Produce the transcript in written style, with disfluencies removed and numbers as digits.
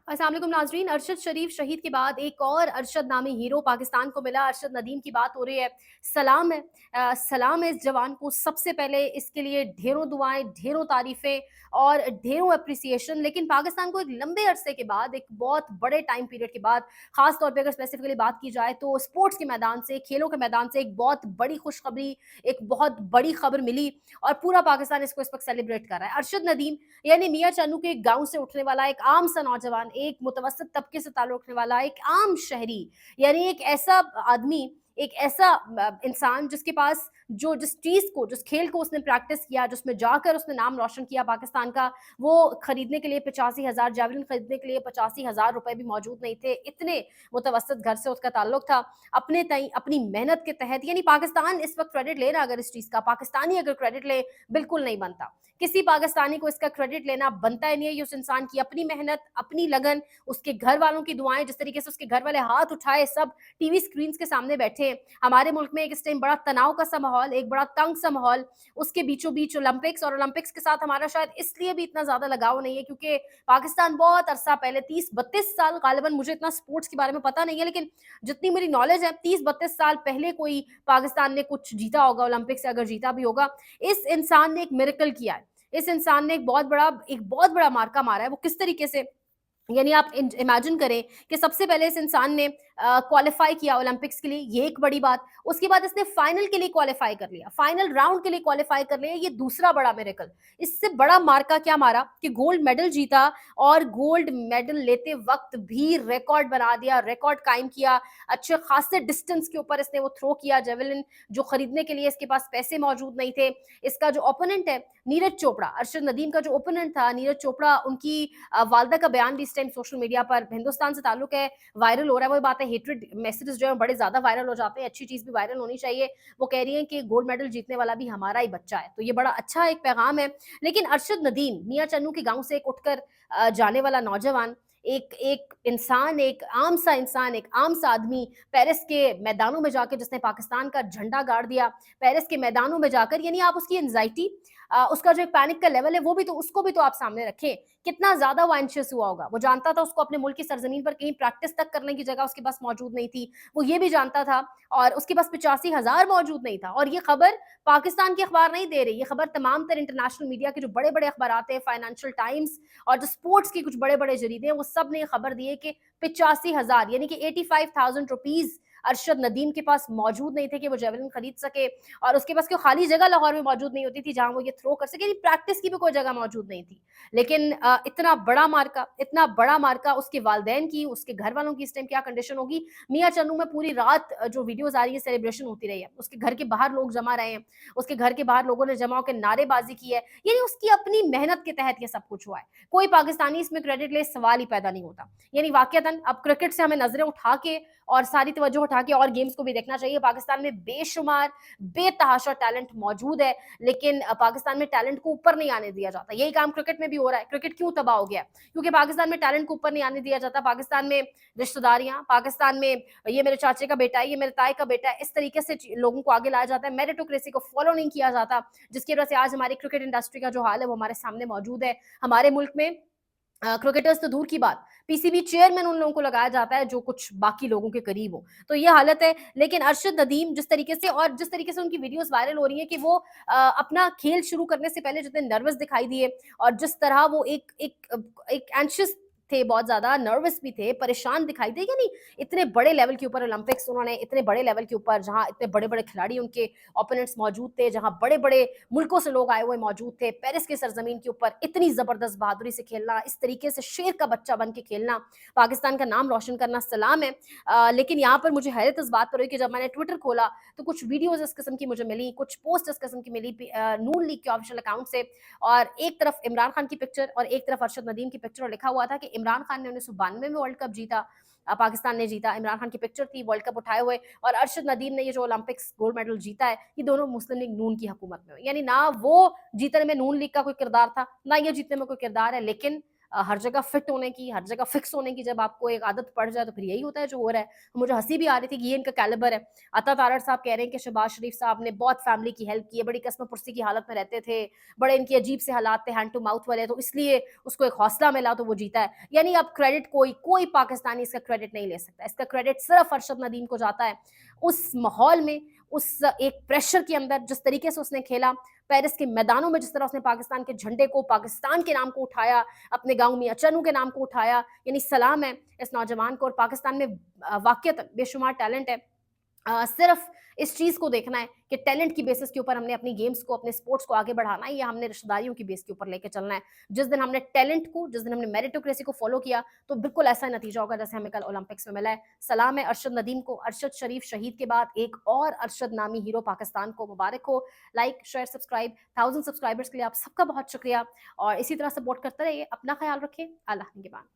अस्सलाम वालेकुम नाज़रीन। अरशद शरीफ शहीद के बाद एक और अरशद नामी हीरो पाकिस्तान को मिला। अरशद नदीम की बात हो रही है। सलाम है, सलाम है इस जवान को। सबसे पहले इसके लिए ढेरों दुआएं, ढेरों तारीफें और ढेरों अप्रिसिएशन। लेकिन पाकिस्तान को एक लंबे अरसे के बाद, एक बहुत बड़े टाइम पीरियड के बाद, खास तौर पे अगर स्पेसिफिकली बात की जाए तो स्पोर्ट्स के मैदान से, खेलों के मैदान से एक बहुत बड़ी खुशखबरी, एक बहुत बड़ी खबर मिली और पूरा पाकिस्तान इसको इस वक्त सेलिब्रेट कर रहा है। अरशद नदीम यानी मियां चानू के एक गांव से उठने वाला एक आम सा नौजवान, एक मुतवस्सित तबके से ताल्लुक रखने वाला एक आम शहरी, यानी एक ऐसा आदमी, एक ऐसा इंसान जिसके पास जो जिस चीज को, जिस खेल को उसने प्रैक्टिस किया, जिसमें जाकर उसने नाम रोशन किया पाकिस्तान का, वो खरीदने के लिए 85,000 जैवलिन खरीदने के लिए 85,000 रुपए भी मौजूद नहीं थे। इतने मुतवस्सित घर से उसका ताल्लुक था। अपने तई अपनी मेहनत के तहत, यानी पाकिस्तान इस वक्त क्रेडिट ले रहा, अगर इस चीज का पाकिस्तानी अगर क्रेडिट ले, बिल्कुल नहीं बनता। किसी पाकिस्तानी को इसका क्रेडिट लेना बनता ही नहीं है। ये उस इंसान की अपनी मेहनत, अपनी लगन, उसके घर वालों की दुआएं, जिस तरीके से उसके घर वाले हाथ उठाए सब टीवी स्क्रीन के सामने बैठे हैं। हमारे मुल्क में एक इस टाइम बड़ा तनाव का सा माहौल, एक बड़ा तंग सा माहौल, उसके बीचों बीच ओलंपिक्स, और ओलंपिक्स के साथ हमारा शायद इसलिए भी इतना ज्यादा लगाव नहीं है क्योंकि पाकिस्तान बहुत अरसा पहले, 30-32 साल, गालिबन मुझे इतना स्पोर्ट्स के बारे में पता नहीं है, लेकिन जितनी मेरी नॉलेज है 30-32 साल पहले कोई पाकिस्तान ने कुछ जीता होगा ओलंपिक्स, अगर जीता भी होगा। इस इंसान ने एक मिरेकल किया है। इस इंसान ने एक बहुत बड़ा मार्का मारा है। वो किस तरीके से, यानी आप इमेजिन करें कि सबसे पहले इस इंसान ने क्वालिफाई किया ओलंपिक्स के लिए, ये एक बड़ी बात। उसके बाद इसने फाइनल के लिए क्वालिफाई कर लिया, फाइनल राउंड के लिए क्वालिफाई कर लिया, ये दूसरा बड़ा मिरेकल। इससे बड़ा मार्का क्या मारा कि गोल्ड मेडल जीता, और गोल्ड मेडल लेते वक्त भी रिकॉर्ड बना दिया, रिकॉर्ड कायम किया। अच्छे खासे डिस्टेंस के ऊपर इसने वो थ्रो किया जेवलिन, जो खरीदने के लिए इसके पास पैसे मौजूद नहीं थे। इसका जो ओपोनेंट है नीरज चोपड़ा, अरशद नदीम का जो ओपोनेंट था नीरज चोपड़ा, उनकी वालदा का बयान भी इस टाइम सोशल मीडिया पर, हिंदुस्तान से ताल्लुक है, वायरल हो रहा है। वो बात है, हेट्रेड मैसेजेस जो है बड़े ज्यादा वायरल हो जाते हैं, अच्छी चीज भी वायरल होनी चाहिए। वो कह रही है कि गोल्ड मेडल जीतने वाला भी हमारा ही बच्चा है, तो ये बड़ा अच्छा एक पैगाम है। लेकिन अरशद नदीम मियां चन्नू के गांव से एक उठकर जाने वाला नौजवान, एक एक इंसान, एक आम सा इंसान, एक आम सा आदमी, पेरिस के मैदानों में जाकर जिसने पाकिस्तान का झंडा गाड़ दिया, पेरिस के मैदानों में जाकर, यानी आप उसकी एंजाइटी, उसका जो एक पैनिक का लेवल है, वो भी तो, उसको भी तो आप सामने रखें। कितना ज्यादा वो एंशियस हुआ होगा। वो जानता था उसको अपने मुल्क की सरजमीन पर कहीं प्रैक्टिस तक करने की जगह उसके पास मौजूद नहीं थी। वो ये भी जानता था, और उसके पास 85,000 मौजूद नहीं था। और ये खबर पाकिस्तान के अखबार नहीं दे रही, ये खबर तमाम तर इंटरनेशनल मीडिया के जो बड़े बड़े अखबार आते हैं, फाइनेंशियल टाइम्स और जो स्पोर्ट्स की कुछ बड़े बड़े जरीदे हैं, वो सब ने ये खबर दी है कि 85,000 यानी कि 85,000 रुपीज अरशद नदीम के पास मौजूद नहीं थे कि वो जेवलिन खरीद सके। और उसके पास कोई खाली जगह लाहौर में मौजूद नहीं होती थी जहां वो ये थ्रो कर सके, प्रैक्टिस की भी कोई जगह मौजूद नहीं थी। लेकिन इतना बड़ा मार्का, इतना बड़ा मार्का, उसके वालदेन की, उसके घर वालों की इस टाइम क्या कंडीशन होगी। मियां चन्नू में पूरी रात जो वीडियोस आ रही है, सेलिब्रेशन होती रही है, उसके घर के बाहर लोग जमा रहे हैं, उसके घर के बाहर लोगों ने जमा होकर नारेबाजी की है। यानी उसकी अपनी मेहनत के तहत ये सब कुछ हुआ है। कोई पाकिस्तानी इसमें क्रेडिट ले, सवाल ही पैदा नहीं होता। यानी वाकयातन अब क्रिकेट से हमें नजरें उठा के और सारी तवज्जो उठा के और गेम्स को भी देखना चाहिए। पाकिस्तान में बेशुमार बेतहाशा टैलेंट मौजूद है, लेकिन पाकिस्तान में टैलेंट को ऊपर नहीं आने दिया जाता। यही काम क्रिकेट में भी हो रहा है। क्रिकेट क्यों तबाह हो गया? क्योंकि पाकिस्तान में टैलेंट को ऊपर नहीं आने दिया जाता। पाकिस्तान में रिश्तेदारियां, पाकिस्तान में ये मेरे चाचे का बेटा है, ये मेरे ताए का बेटा है, इस तरीके से लोगों को आगे लाया जाता है। मेरिटोक्रेसी को फॉलो नहीं किया जाता, जिसकी वजह से आज हमारी क्रिकेट इंडस्ट्री का जो हाल है वो हमारे सामने मौजूद है। हमारे मुल्क में क्रिकेटर्स तो दूर की बात, पीसीबी चेयरमैन उन लोगों को लगाया जाता है जो कुछ बाकी लोगों के करीब हो। तो ये हालत है। लेकिन अरशद नदीम जिस तरीके से उनकी वीडियोस वायरल हो रही है कि वो अपना खेल शुरू करने से पहले जितने नर्वस दिखाई दिए, और जिस तरह वो एक एंशियस थे, बहुत ज्यादा नर्वस भी थे, परेशान दिखाई दे। यानी इतने बड़े लेवल के ऊपर ओलंपिक्स, उन्होंने इतने बड़े लेवल के ऊपर, जहां इतने बड़े बड़े खिलाड़ी उनके ओपोनेंट्स मौजूद थे, जहां बड़े बड़े मुल्कों से लोग आए हुए मौजूद थे, पेरिस के सरजमीन के ऊपर इतनी जबरदस्त बहादुरी से खेलना, इस तरीके से शेर का बच्चा बन के खेलना, पाकिस्तान का नाम रोशन करना, सलाम है। लेकिन यहाँ पर मुझे हैरत इस बात पर हुई कि जब मैंने ट्विटर खोला तो कुछ वीडियोज इस किस्म की मुझे मिली, कुछ पोस्ट इस किस्म की मिली नून लीग के ऑफिशियल अकाउंट से, और एक तरफ इमरान खान की पिक्चर और एक तरफ अरशद नदीम की पिक्चर, और लिखा हुआ था कि इमरान खान ने 1992 में वर्ल्ड कप जीता, पाकिस्तान ने जीता। इमरान खान की पिक्चर थी वर्ल्ड कप उठाए हुए, और अरशद नदीम ने ये जो ओलंपिक्स गोल्ड मेडल जीता है, ये दोनों मुस्लिम लीग नून की हुकूमत में हुई। यानी ना वो जीतने में नून लीग का कोई किरदार था, ना ये जीतने में कोई किरदार है। लेकिन हर जगह फिट होने की, हर जगह फिक्स होने की जब आपको एक आदत पड़ जाए तो फिर यही होता है जो हो रहा है। मुझे हँसी भी आ रही थी कि ये इनका कैलिबर है। अता तारड़ साहब कह रहे हैं कि शहबाज शरीफ साहब ने बहुत फैमिली की हेल्प की है, बड़ी कस्म-पुर्सी की हालत में रहते थे, बड़े इनकी अजीब से हालात थे हैंड टू माउथ वाले, तो इसलिए उसको एक हौसला मिला तो वो जीता है। यानी अब क्रेडिट कोई पाकिस्तानी इसका क्रेडिट नहीं ले सकता। इसका क्रेडिट सिर्फ़ अरशद नदीम को जाता है। उस माहौल में, उस एक प्रेशर के अंदर जिस तरीके से उसने खेला, पेरिस के मैदानों में जिस तरह उसने पाकिस्तान के झंडे को, पाकिस्तान के नाम को उठाया, अपने गाँव मियां चन्नू के नाम को उठाया, यानी सलाम है इस नौजवान को। और पाकिस्तान में वाक़ईतन बेशुमार टैलेंट है। सिर्फ इस चीज़ को देखना है कि टैलेंट की बेसिस के ऊपर हमने अपनी गेम्स को, अपने स्पोर्ट्स को आगे बढ़ाना है या हमने रिश्तेदारियों की बेस के ऊपर लेके चलना है। जिस दिन हमने टैलेंट को, जिस दिन हमने मेरिटोक्रेसी को फ़ॉलो किया, तो बिल्कुल ऐसा नतीजा होगा जैसे हमें कल ओलंपिक्स में मिला है। सलाम है अरशद नदीम को, अरशद शरीफ शहीद के बाद एक और अरशद नामी हीरो पाकिस्तान को मुबारक हो। लाइक, शेयर, सब्सक्राइब, 1000 सब्सक्राइबर्स के लिए आप सबका बहुत शुक्रिया और इसी तरह सपोर्ट करते रहिए। अपना ख़्याल रखें। अल्लाह निगहबान।